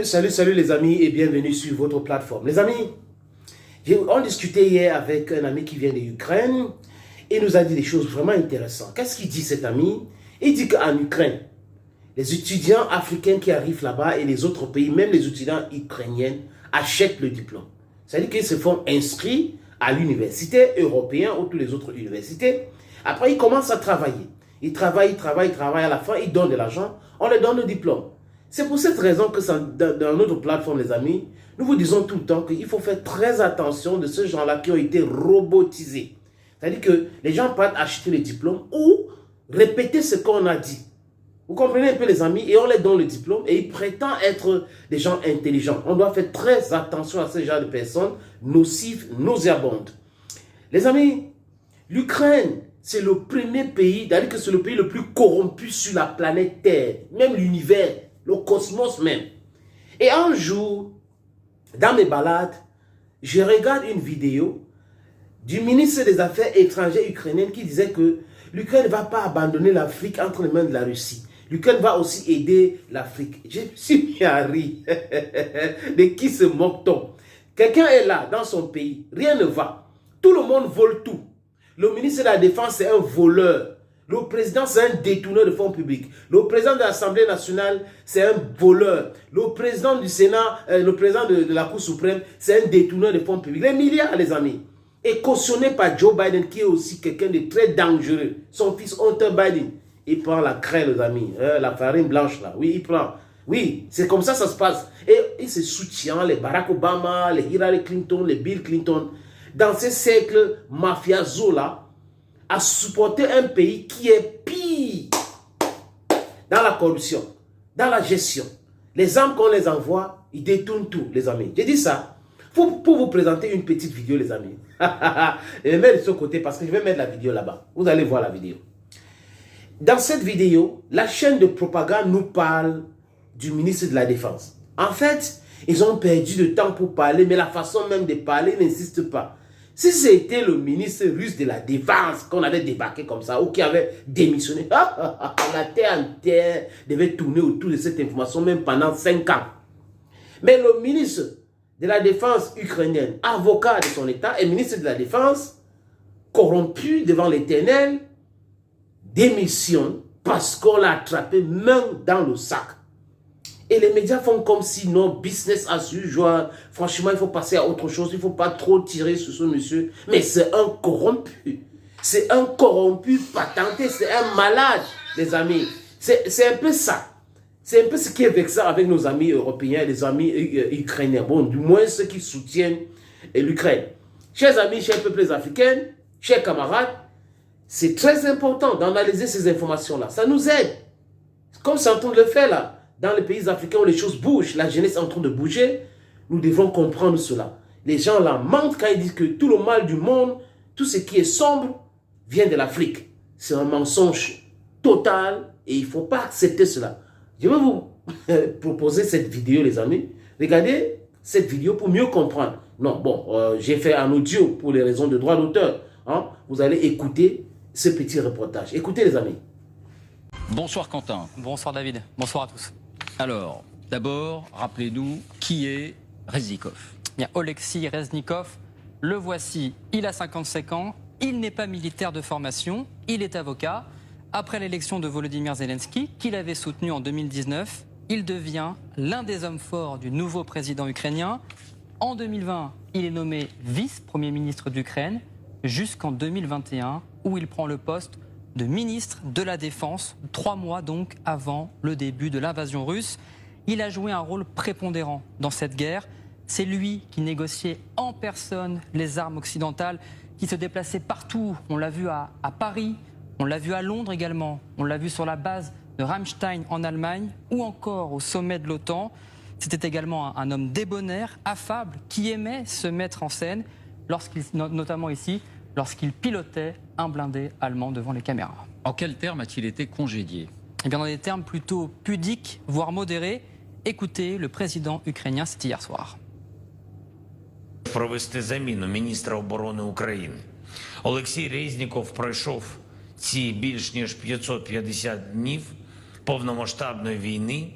Salut les amis et bienvenue sur votre plateforme. Les amis, on discutait hier avec un ami qui vient de l'Ukraine et nous a dit des choses vraiment intéressantes. Qu'est-ce qu'il dit cet ami? Il dit qu'en Ukraine, les étudiants africains qui arrivent là-bas et les autres pays, même les étudiants ukrainiens, achètent le diplôme. C'est-à-dire qu'ils se font inscrits à l'université européenne ou toutes les autres universités. Après, ils commencent à travailler. Ils travaillent, à la fin, ils donnent de l'argent, on leur donne le diplôme. C'est pour cette raison que dans notre plateforme, les amis, nous vous disons tout le temps qu'il faut faire très attention de ces gens-là qui ont été robotisés. C'est-à-dire que les gens peuvent acheter le diplôme ou répéter ce qu'on a dit. Vous comprenez un peu les amis? Et on leur donne le diplôme et ils prétendent être des gens intelligents. On doit faire très attention à ce genre de personnes nocives, nauséabondes. Les amis, l'Ukraine, c'est le premier pays, c'est-à-dire que c'est le pays le plus corrompu sur la planète Terre, même l'univers. Le cosmos même. Et un jour, dans mes balades, je regarde une vidéo du ministre des Affaires étrangères ukrainien qui disait que l'Ukraine ne va pas abandonner l'Afrique entre les mains de la Russie. L'Ukraine va aussi aider l'Afrique. Je me suis mis à rire. De qui se moque-t-on? Quelqu'un est là, dans son pays, rien ne va. Tout le monde vole tout. Le ministre de la Défense, c'est un voleur. Le président, c'est un détourneur de fonds publics. Le président de l'Assemblée nationale, c'est un voleur. Le président du Sénat, le président de la Cour suprême, c'est un détourneur de fonds publics. Les milliards, les amis. Et cautionné par Joe Biden, qui est aussi quelqu'un de très dangereux. Son fils Hunter Biden, il prend la craie, les amis. La farine blanche, là. Oui, il prend. Oui, c'est comme ça se passe. Et il se soutient les Barack Obama, les Hillary Clinton, les Bill Clinton. Dans ces cercles mafiosos, là, à supporter un pays qui est pire dans la corruption, dans la gestion. Les armes qu'on les envoie, ils détournent tout, les amis. J'ai dit ça pour vous présenter une petite vidéo, les amis. Je vais mettre de ce côté parce que je vais mettre la vidéo là-bas. Vous allez voir la vidéo. Dans cette vidéo, la chaîne de propagande nous parle du ministre de la Défense. En fait, ils ont perdu de temps pour parler, mais la façon même de parler n'insiste pas. Si c'était le ministre russe de la Défense qu'on avait débarqué comme ça, ou qui avait démissionné, la terre entière devait tourner autour de cette information, même pendant 5 ans. Mais le ministre de la Défense ukrainienne, avocat de son État et ministre de la Défense, corrompu devant l'Éternel, démission parce qu'on l'a attrapé main dans le sac. Et les médias font comme si non, business as usual. Franchement, il faut passer à autre chose. Il ne faut pas trop tirer sur ce monsieur. Mais c'est un corrompu. C'est un corrompu patenté. C'est un malade, les amis. C'est un peu ça. C'est un peu ce qui est vexant avec nos amis européens, les amis ukrainiens. Bon, du moins ceux qui soutiennent l'Ukraine. Chers amis, chers peuples africains, chers camarades, c'est très important d'analyser ces informations-là. Ça nous aide. Comme c'est en train de le faire là. Dans les pays africains où les choses bougent, la jeunesse est en train de bouger, nous devons comprendre cela. Les gens là mentent quand ils disent que tout le mal du monde, tout ce qui est sombre, vient de l'Afrique. C'est un mensonge total et il ne faut pas accepter cela. Je vais vous proposer cette vidéo, les amis. Regardez cette vidéo pour mieux comprendre. Non, bon, j'ai fait un audio pour les raisons de droit d'auteur. Hein. Vous allez écouter ce petit reportage. Écoutez, les amis. Bonsoir Quentin. Bonsoir David, bonsoir à tous. Alors, d'abord, rappelez-nous qui est Reznikov. Bien, Oleksiy Reznikov, le voici, il a 55 ans, il n'est pas militaire de formation, il est avocat. Après l'élection de Volodymyr Zelensky, qu'il avait soutenu en 2019, il devient l'un des hommes forts du nouveau président ukrainien. En 2020, il est nommé vice-premier ministre d'Ukraine jusqu'en 2021, où il prend le poste de ministre de la Défense, 3 mois donc avant le début de l'invasion russe. Il a joué un rôle prépondérant dans cette guerre. C'est lui qui négociait en personne les armes occidentales, qui se déplaçait partout. On l'a vu à Paris, on l'a vu à Londres également, on l'a vu sur la base de Ramstein en Allemagne ou encore au sommet de l'OTAN. C'était également un homme débonnaire, affable, qui aimait se mettre en scène, notamment ici, lorsqu'il pilotait un blindé allemand devant les caméras. En quels termes a-t-il été congédié? Eh bien, dans des termes plutôt pudiques, voire modérés. Écoutez, le président ukrainien, c'était hier soir. Провести заміну міністра оборони України. Олексій Резніков пройшов ці більш ніж 550 днів повномасштабної війни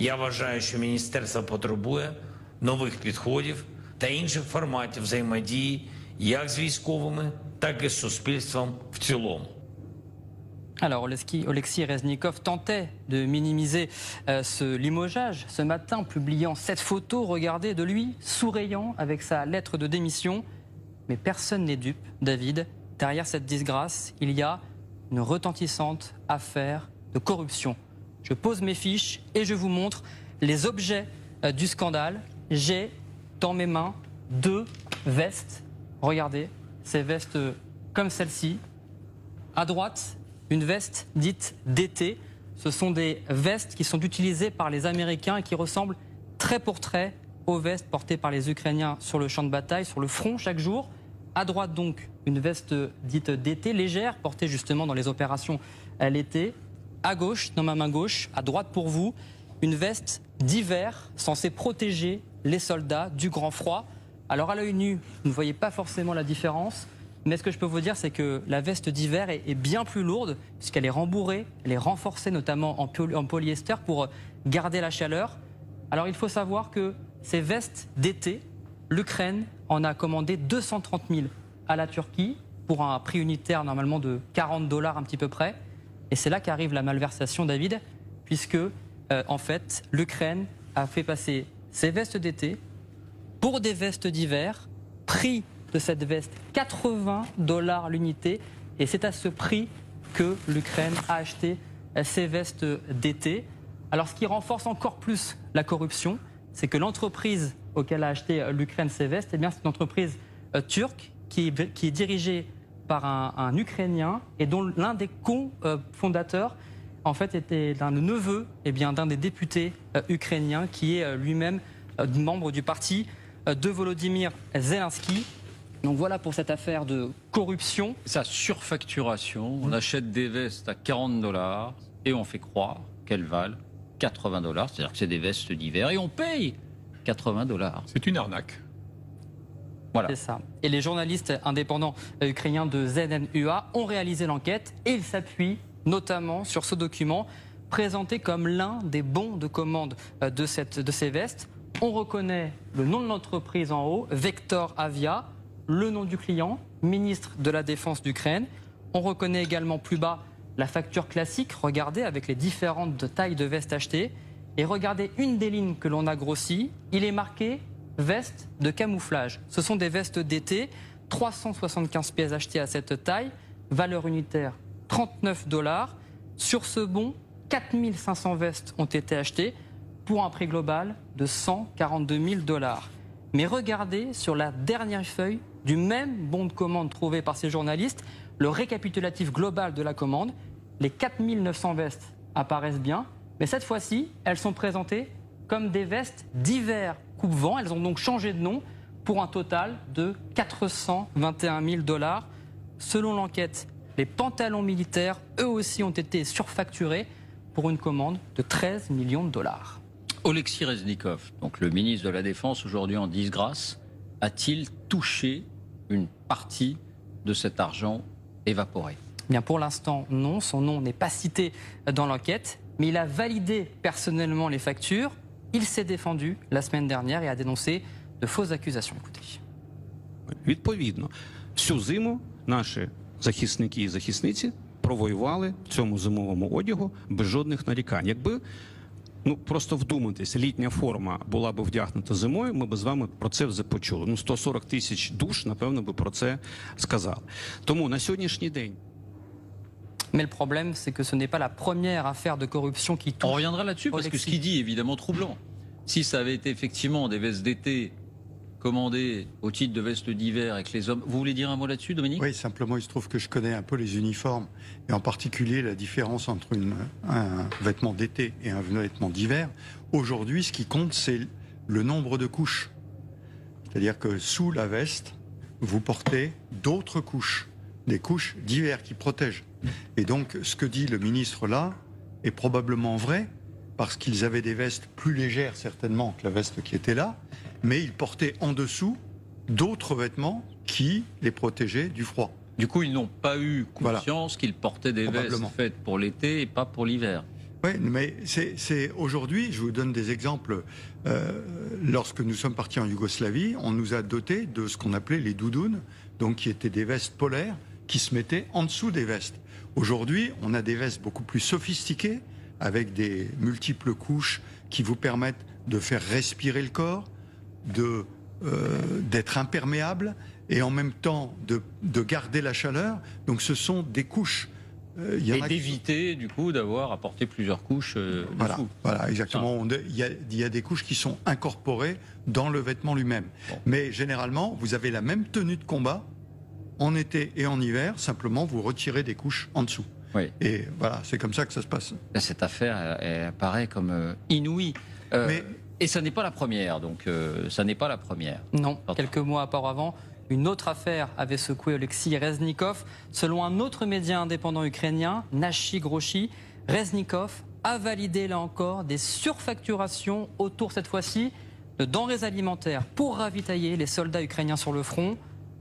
Я вважаю, що міністерство потребує нових підходів та інших форматів взаємодії як з військовими, так і з суспільством в цілому. Alors, Oleksiy Reznikov tentait de minimiser ce limogeage ce matin, publiant cette photo, regardez, de lui souriant avec sa lettre de démission. Mais personne n'est dupe, David. Derrière cette disgrâce, il y a une retentissante affaire de corruption. Je pose mes fiches et je vous montre les objets du scandale. J'ai dans mes mains 2 vestes. Regardez, ces vestes comme celle-ci. À droite, une veste dite d'été. Ce sont des vestes qui sont utilisées par les Américains et qui ressemblent trait pour trait aux vestes portées par les Ukrainiens sur le champ de bataille, sur le front chaque jour. À droite donc, une veste dite d'été, légère, portée justement dans les opérations l'été. À gauche, dans ma main gauche, à droite pour vous, une veste d'hiver censée protéger les soldats du grand froid. Alors à l'œil nu, vous ne voyez pas forcément la différence. Mais ce que je peux vous dire, c'est que la veste d'hiver est bien plus lourde, puisqu'elle est rembourrée, elle est renforcée notamment en polyester pour garder la chaleur. Alors il faut savoir que ces vestes d'été, l'Ukraine en a commandé 230 000 à la Turquie, pour un prix unitaire normalement de $40 un petit peu près. Et c'est là qu'arrive la malversation, David, puisque en fait l'Ukraine a fait passer ces vestes d'été pour des vestes d'hiver, prix de cette veste, $80 l'unité. Et c'est à ce prix que l'Ukraine a acheté ces vestes d'été. Alors ce qui renforce encore plus la corruption, c'est que l'entreprise auquel a acheté l'Ukraine ces vestes, eh bien, c'est une entreprise turque qui est dirigée par un Ukrainien et dont l'un des co-fondateurs en fait était l'un des neveux d'un des députés ukrainiens qui est lui-même membre du parti de Volodymyr Zelensky. Donc voilà pour cette affaire de corruption. Sa surfacturation, on achète des vestes à $40 et on fait croire qu'elles valent $80. C'est-à-dire que c'est des vestes d'hiver et on paye $80. C'est une arnaque. Voilà. C'est ça. Et les journalistes indépendants ukrainiens de ZNUA ont réalisé l'enquête et ils s'appuient notamment sur ce document présenté comme l'un des bons de commande de ces vestes. On reconnaît le nom de l'entreprise en haut, Vector Avia, le nom du client, ministre de la Défense d'Ukraine. On reconnaît également plus bas la facture classique, regardez, avec les différentes tailles de vestes achetées. Et regardez une des lignes que l'on a grossie, il est marqué veste de camouflage. Ce sont des vestes d'été, 375 pièces achetées à cette taille, valeur unitaire $39. Sur ce bon, 4500 vestes ont été achetées pour un prix global de $142 000. Mais regardez sur la dernière feuille du même bon de commande trouvé par ces journalistes, le récapitulatif global de la commande. Les 4900 vestes apparaissent bien, mais cette fois-ci, elles sont présentées comme des vestes d'hiver coupe-vent. Elles ont donc changé de nom pour un total de $421 000. Selon l'enquête, les pantalons militaires, eux aussi, ont été surfacturés pour une commande de $13 millions. Oleksiy Reznikov, donc le ministre de la Défense aujourd'hui en disgrâce, a-t-il touché une partie de cet argent évaporé? Bien, pour l'instant, non. Son nom n'est pas cité dans l'enquête, mais il a validé personnellement les factures. Il s'est défendu la semaine dernière et a dénoncé de fausses accusations. Écoutez. Відповідно, всю зиму наші захисники і захисниці провоювали в цьому зимовому одягу без жодних нарікань. Якби просто вдуматись, літня форма була б вдягнута зимою, ми б з вами про це вже почули. 140 тисяч душ, напевно, би про це сказали. Тому на сьогоднішній день... Mais le problème, c'est que ce n'est pas la première affaire de corruption qui touche. On reviendra là-dessus parce que ce qu'il dit est évidemment troublant. Si ça avait été effectivement des vestes d'été commandées au titre de vestes d'hiver et que les hommes... Vous voulez dire un mot là-dessus, Dominique? Oui, simplement, il se trouve que je connais un peu les uniformes et en particulier la différence entre un vêtement d'été et un vêtement d'hiver. Aujourd'hui, ce qui compte, c'est le nombre de couches. C'est-à-dire que sous la veste, vous portez d'autres couches, des couches d'hiver qui protègent. Et donc, ce que dit le ministre là est probablement vrai, parce qu'ils avaient des vestes plus légères certainement que la veste qui était là, mais ils portaient en dessous d'autres vêtements qui les protégeaient du froid. Du coup, ils n'ont pas eu conscience qu'ils portaient des vestes faites pour l'été et pas pour l'hiver. Oui, mais aujourd'hui, je vous donne des exemples. Lorsque nous sommes partis en Yougoslavie, on nous a dotés de ce qu'on appelait les doudounes, donc qui étaient des vestes polaires qui se mettaient en dessous des vestes. Aujourd'hui, on a des vestes beaucoup plus sophistiquées, avec des multiples couches qui vous permettent de faire respirer le corps, d'être imperméable et en même temps de garder la chaleur. Donc ce sont des couches. Et d'éviter, du coup, d'avoir à porter plusieurs couches dessous. Voilà, exactement. Il y a des couches qui sont incorporées dans le vêtement lui-même. Bon. Mais généralement, vous avez la même tenue de combat en été et en hiver, simplement vous retirez des couches en dessous. Oui. Et voilà, c'est comme ça que ça se passe. Cette affaire, elle apparaît comme inouïe. Et ça n'est pas la première, donc ça n'est pas la première. Non, quelques mois auparavant, une autre affaire avait secoué Oleksiy Reznikov. Selon un autre média indépendant ukrainien, Nashi Groshi, Reznikov a validé là encore des surfacturations autour cette fois-ci de denrées alimentaires pour ravitailler les soldats ukrainiens sur le front,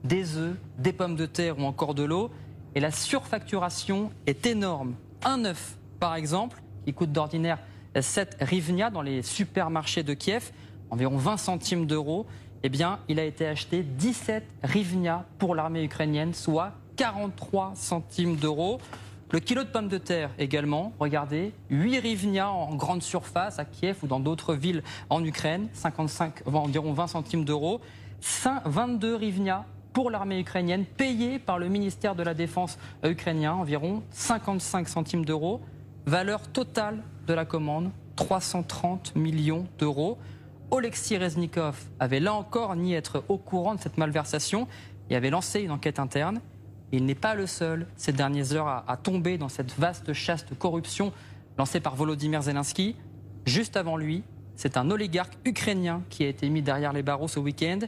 des œufs, des pommes de terre ou encore de l'eau. Et la surfacturation est énorme. Un œuf, par exemple, qui coûte d'ordinaire 7 hryvnia dans les supermarchés de Kiev, environ 20 centimes d'euros, eh bien, il a été acheté 17 hryvnia pour l'armée ukrainienne, soit 43 centimes d'euros. Le kilo de pommes de terre également, regardez, 8 hryvnia en grande surface à Kiev ou dans d'autres villes en Ukraine, environ 20 centimes d'euros, 22 hryvnia pour l'armée ukrainienne, payée par le ministère de la Défense ukrainien, environ 55 centimes d'euros. Valeur totale de la commande, 330 millions d'euros. Oleksiy Reznikov avait là encore nié être au courant de cette malversation et avait lancé une enquête interne. Il n'est pas le seul ces dernières heures à tomber dans cette vaste chasse de corruption lancée par Volodymyr Zelensky. Juste avant lui, c'est un oligarque ukrainien qui a été mis derrière les barreaux ce week-end.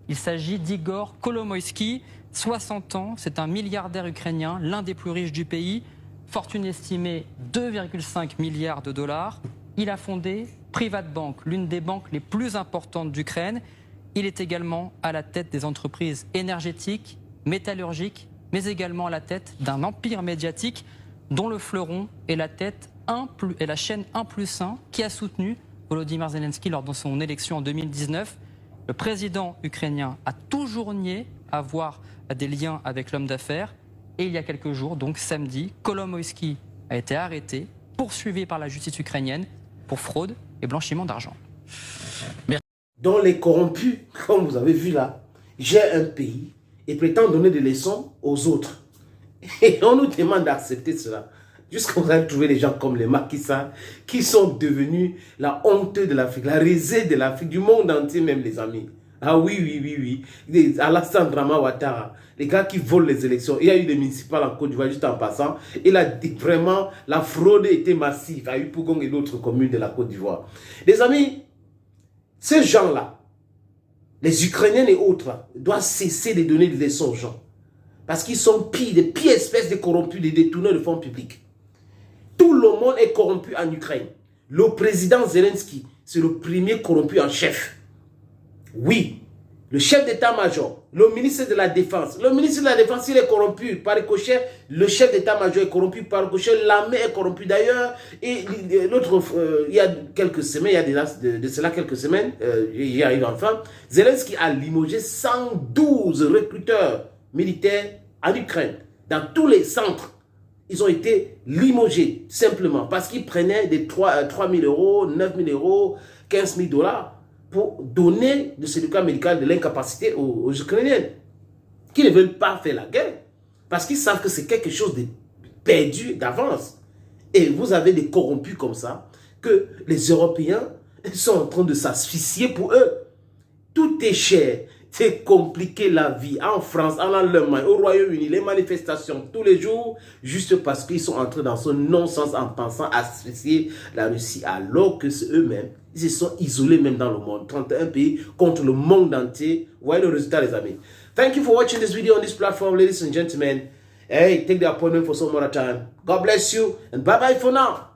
Il s'agit d'Igor Kolomoïski, 60 ans, c'est un milliardaire ukrainien, l'un des plus riches du pays, fortune estimée 2,5 milliards de dollars. Il a fondé Privatbank, l'une des banques les plus importantes d'Ukraine. Il est également à la tête des entreprises énergétiques, métallurgiques, mais également à la tête d'un empire médiatique dont le fleuron est la chaîne 1+1 qui a soutenu Volodymyr Zelensky lors de son élection en 2019. Le président ukrainien a toujours nié avoir des liens avec l'homme d'affaires. Et il y a quelques jours, donc samedi, Kolomoïski a été arrêté, poursuivi par la justice ukrainienne pour fraude et blanchiment d'argent. Dans les corrompus, comme vous avez vu là, j'ai un pays et prétend donner des leçons aux autres. Et on nous demande d'accepter cela. Jusqu'à vous allez trouver des gens comme les Macky Sall qui sont devenus la honte de l'Afrique, la risée de l'Afrique, du monde entier même, les amis. Ah oui. Alassane Dramane Ouattara, les gars qui volent les élections. Il y a eu des municipales en Côte d'Ivoire juste en passant. Il a dit vraiment, la fraude était massive à Yopougon et d'autres communes de la Côte d'Ivoire. Les amis, ces gens-là, les Ukrainiens et autres, là, doivent cesser de donner des leçons aux gens. Parce qu'ils sont des pires espèces de corrompus, des détourneurs de fonds publics. Tout le monde est corrompu en Ukraine. Le président Zelensky, c'est le premier corrompu en chef. Oui, le chef d'état-major, le ministre de la Défense. Le ministre de la Défense, il est corrompu par ricochet. Le chef d'état-major est corrompu par ricochet. L'armée est corrompue d'ailleurs. Et l'autre, il y a quelques semaines, il y a de cela quelques semaines, j'y arrive enfin, Zelensky a limogé 112 recruteurs militaires en Ukraine. Dans tous les centres, ils ont été limogés simplement parce qu'ils prenaient des 3 000 euros, 9 000 euros, 15 000 dollars. Pour donner de certificat médical de l'incapacité aux Ukrainiens qui ne veulent pas faire la guerre parce qu'ils savent que c'est quelque chose de perdu d'avance. Et vous avez des corrompus comme ça que les Européens sont en train de s'asphyxier pour eux. Tout est cher, c'est compliqué la vie. En France, en Allemagne, au Royaume-Uni, les manifestations tous les jours, juste parce qu'ils sont entrés dans ce non-sens en pensant asphyxier la Russie alors que c'est eux-mêmes. Ils se sont isolés même dans le monde. 31 pays contre le monde entier. Vous voyez le résultat, les amis. Thank you for watching this video on this platform, ladies and gentlemen. Hey, take the appointment for some more time. God bless you and bye-bye for now.